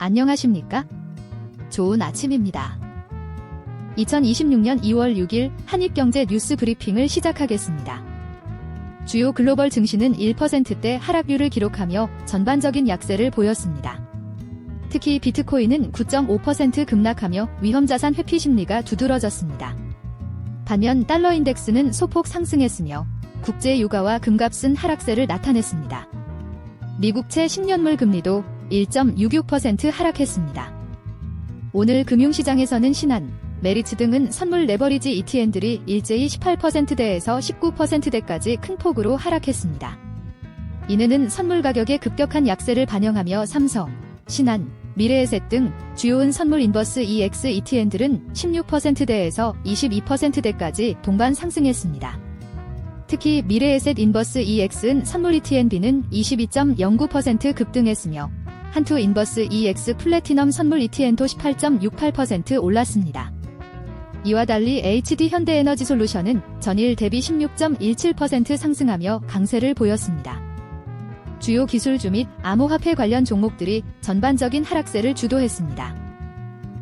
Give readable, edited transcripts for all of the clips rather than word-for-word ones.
안녕하십니까? 좋은 아침입니다. 2026년 2월 6일 한입경제 뉴스 브리핑을 시작하겠습니다. 주요 글로벌 증시는 1%대 하락률을 기록하며 전반적인 약세를 보였습니다. 특히 비트코인은 9.5% 급락하며 위험자산 회피 심리가 두드러졌습니다. 반면 달러 인덱스는 소폭 상승했으며 국제 유가와 금값은 하락세를 나타냈습니다. 미국채 10년물 금리도 1.66% 하락했습니다. 오늘 금융시장에서는 신한, 메리츠 등은 선물 레버리지 ETN들이 일제히 18%대에서 19%대까지 큰 폭으로 하락했습니다. 이는 선물 가격의 급격한 약세를 반영하며 삼성, 신한, 미래에셋 등 주요은 선물 인버스 EX ETN들은 16%대에서 22%대까지 동반 상승했습니다. 특히 미래에셋 인버스 EX은 선물 ETNB는 22.09% 급등했으며 한투 인버스 EX 플래티넘 선물 ETN도 18.68% 올랐습니다. 이와 달리 HD 현대에너지솔루션은 전일 대비 16.17% 상승하며 강세를 보였습니다. 주요 기술주 및 암호화폐 관련 종목들이 전반적인 하락세를 주도했습니다.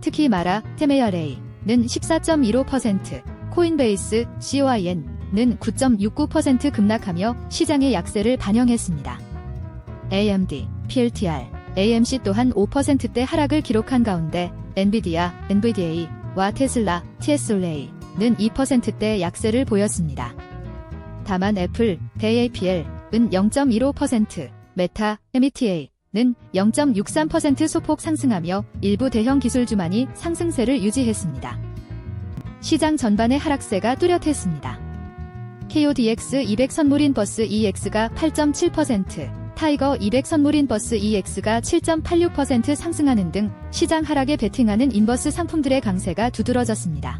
특히 마라, 테메야레이는 14.15%, 코인베이스, COIN는 9.69% 급락하며 시장의 약세를 반영했습니다. AMD, PLTR, AMC 또한 5%대 하락을 기록한 가운데 엔비디아, NVDA와 테슬라, TSOLA는 2%대 약세를 보였습니다. 다만 애플, AAPL은 0.15%, 메타, META는 0.63% 소폭 상승하며 일부 대형 기술주만이 상승세를 유지했습니다. 시장 전반의 하락세가 뚜렷했습니다. KODX 200 선물인 버스 EX가 8.7%, 타이거 200 선물인 버스 EX가 7.86% 상승하는 등 시장 하락에 베팅하는 인버스 상품들의 강세가 두드러졌습니다.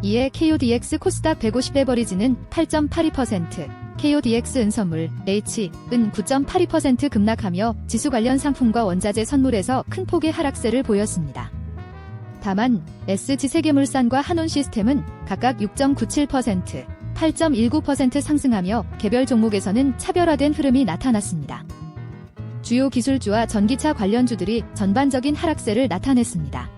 이에 KODX 코스닥 150 에버리지는 8.82%, KODX 은선물, H은 9.82% 급락하며 지수 관련 상품과 원자재 선물에서 큰 폭의 하락세를 보였습니다. 다만 SG세계물산과 한온시스템은 각각 6.97%, 8.19% 상승하며 개별 종목에서는 차별화된 흐름이 나타났습니다. 주요 기술주와 전기차 관련주들이 전반적인 하락세를 나타냈습니다.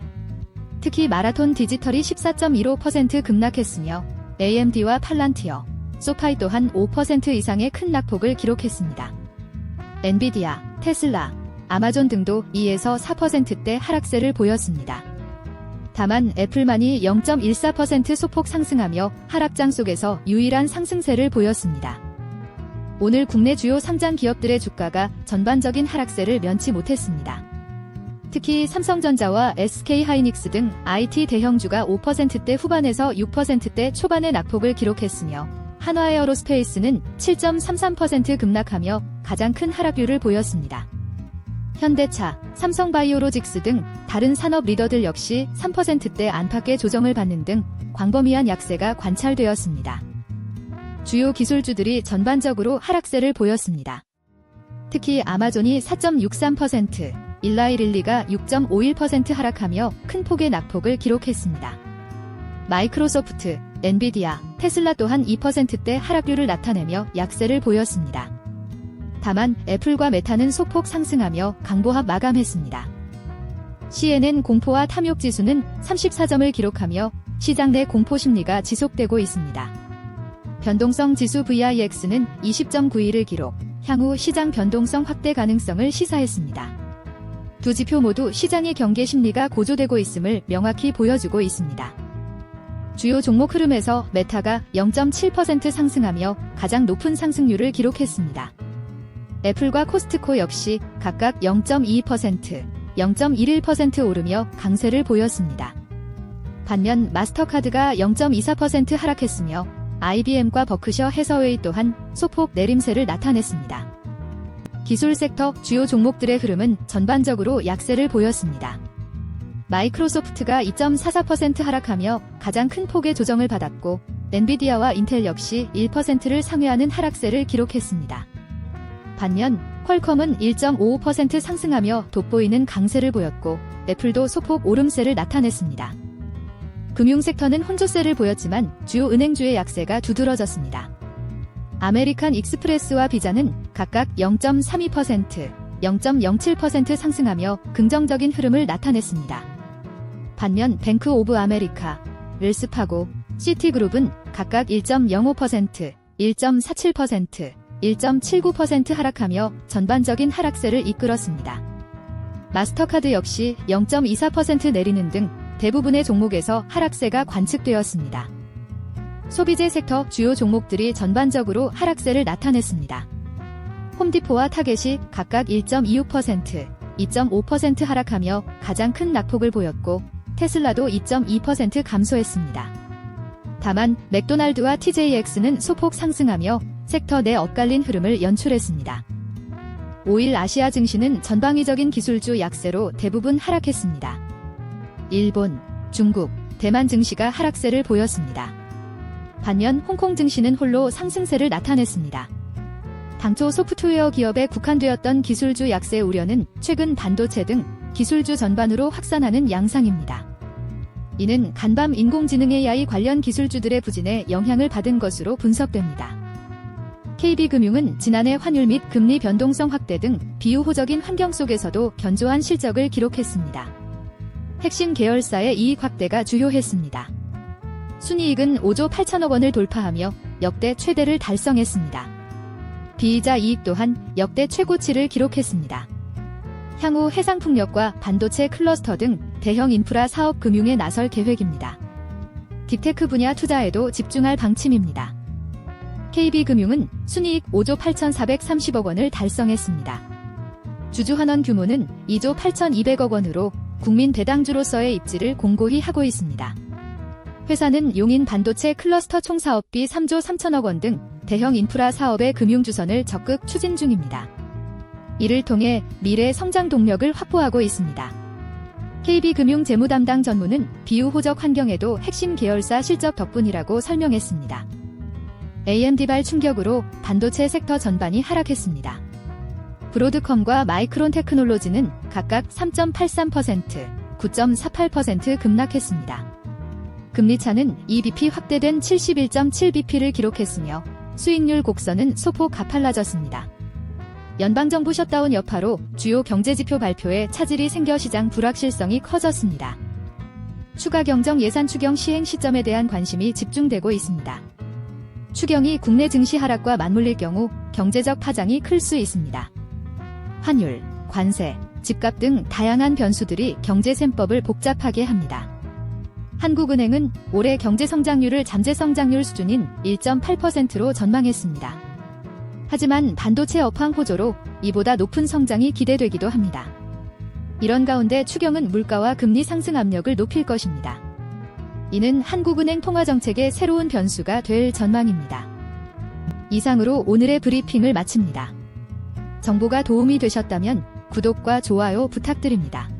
특히 마라톤 디지털이 14.15% 급락했으며 AMD와 팔란티어, 소파이 또한 5% 이상의 큰 낙폭을 기록했습니다. 엔비디아, 테슬라, 아마존 등도 2에서 4%대 하락세를 보였습니다. 다만 애플만이 0.14% 소폭 상승하며 하락장 속에서 유일한 상승세를 보였습니다. 오늘 국내 주요 상장 기업들의 주가가 전반적인 하락세를 면치 못했습니다. 특히 삼성전자와 SK하이닉스 등 IT 대형주가 5%대 후반에서 6%대 초반의 낙폭을 기록했으며 한화에어로스페이스는 7.33% 급락하며 가장 큰 하락률을 보였습니다. 현대차, 삼성바이오로직스 등 다른 산업 리더들 역시 3%대 안팎의 조정을 받는 등 광범위한 약세가 관찰되었습니다. 주요 기술주들이 전반적으로 하락세를 보였습니다. 특히 아마존이 4.63%, 일라이릴리가 6.51% 하락하며 큰 폭의 낙폭을 기록했습니다. 마이크로소프트, 엔비디아, 테슬라 또한 2%대 하락률을 나타내며 약세를 보였습니다. 다만 애플과 메타는 소폭 상승하며 강보합 마감했습니다. CNN 공포와 탐욕 지수는 34점을 기록하며 시장 내 공포 심리가 지속되고 있습니다. 변동성 지수 VIX는 20.91을 기록, 향후 시장 변동성 확대 가능성을 시사했습니다. 두 지표 모두 시장의 경계 심리가 고조되고 있음을 명확히 보여주고 있습니다. 주요 종목 흐름에서 메타가 0.7% 상승하며 가장 높은 상승률을 기록했습니다. 애플과 코스트코 역시 각각 0.22%, 0.11% 오르며 강세를 보였습니다. 반면 마스터카드가 0.24% 하락했으며 IBM과 버크셔 해서웨이 또한 소폭 내림세를 나타냈습니다. 기술 섹터 주요 종목들의 흐름은 전반적으로 약세를 보였습니다. 마이크로소프트가 2.44% 하락하며 가장 큰 폭의 조정을 받았고 엔비디아와 인텔 역시 1%를 상회하는 하락세를 기록했습니다. 반면 퀄컴은 1.55% 상승하며 돋보이는 강세를 보였고 애플도 소폭 오름세를 나타냈습니다. 금융섹터는 혼조세를 보였지만 주요 은행주의 약세가 두드러졌습니다. 아메리칸 익스프레스와 비자는 각각 0.32%, 0.07% 상승하며 긍정적인 흐름을 나타냈습니다. 반면 뱅크 오브 아메리카, 웰스파고, 시티그룹은 각각 1.05%, 1.47%, 1.79% 하락하며 전반적인 하락세를 이끌었습니다. 마스터카드 역시 0.24% 내리는 등 대부분의 종목에서 하락세가 관측되었습니다. 소비재 섹터 주요 종목들이 전반적으로 하락세를 나타냈습니다. 홈디포와 타겟이 각각 1.26%, 2.5% 하락하며 가장 큰 낙폭을 보였고 테슬라도 2.2% 감소했습니다. 다만 맥도날드와 TJX는 소폭 상승하며 섹터 내 엇갈린 흐름을 연출했습니다. 5일 아시아 증시는 전방위적인 기술주 약세로 대부분 하락했습니다. 일본, 중국, 대만 증시가 하락세를 보였습니다. 반면 홍콩 증시는 홀로 상승세를 나타냈습니다. 당초 소프트웨어 기업에 국한되었던 기술주 약세 우려는 최근 반도체 등 기술주 전반으로 확산하는 양상입니다. 이는 간밤 인공지능 AI 관련 기술주들의 부진에 영향을 받은 것으로 분석됩니다. KB금융은 지난해 환율 및 금리 변동성 확대 등 비우호적인 환경 속에서도 견조한 실적을 기록했습니다. 핵심 계열사의 이익 확대가 주요했습니다. 순이익은 5조 8천억 원을 돌파하며 역대 최대를 달성했습니다. 비이자 이익 또한 역대 최고치를 기록했습니다. 향후 해상풍력과 반도체 클러스터 등 대형 인프라 사업 금융에 나설 계획입니다. 딥테크 분야 투자에도 집중할 방침입니다. KB금융은 순이익 5조 8,430억 원을 달성했습니다. 주주환원 규모는 2조 8,200억 원으로 국민 배당주로서의 입지를 공고히 하고 있습니다. 회사는 용인 반도체 클러스터 총사업비 3조 3천억 원 등 대형 인프라 사업의 금융주선을 적극 추진 중입니다. 이를 통해 미래 성장 동력을 확보하고 있습니다. KB금융 재무담당 전무는 비우호적 환경에도 핵심 계열사 실적 덕분이라고 설명했습니다. AMD발 충격으로 반도체 섹터 전반이 하락했습니다. 브로드컴과 마이크론 테크놀로지는 각각 3.83%, 9.48% 급락했습니다. 금리차는 2bp 확대된 71.7bp를 기록했으며 수익률 곡선은 소폭 가팔라졌습니다. 연방정부 셧다운 여파로 주요 경제지표 발표에 차질이 생겨 시장 불확실성이 커졌습니다. 추가 경정 예산 추경 시행 시점에 대한 관심이 집중되고 있습니다. 추경이 국내 증시 하락과 맞물릴 경우 경제적 파장이 클 수 있습니다. 환율, 관세, 집값 등 다양한 변수들이 경제셈법을 복잡하게 합니다. 한국은행은 올해 경제성장률을 잠재성장률 수준인 1.8%로 전망했습니다. 하지만 반도체 업황 호조로 이보다 높은 성장이 기대되기도 합니다. 이런 가운데 추경은 물가와 금리 상승 압력을 높일 것입니다. 이는 한국은행 통화정책의 새로운 변수가 될 전망입니다. 이상으로 오늘의 브리핑을 마칩니다. 정보가 도움이 되셨다면 구독과 좋아요 부탁드립니다.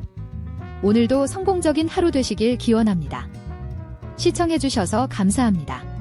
오늘도 성공적인 하루 되시길 기원합니다. 시청해주셔서 감사합니다.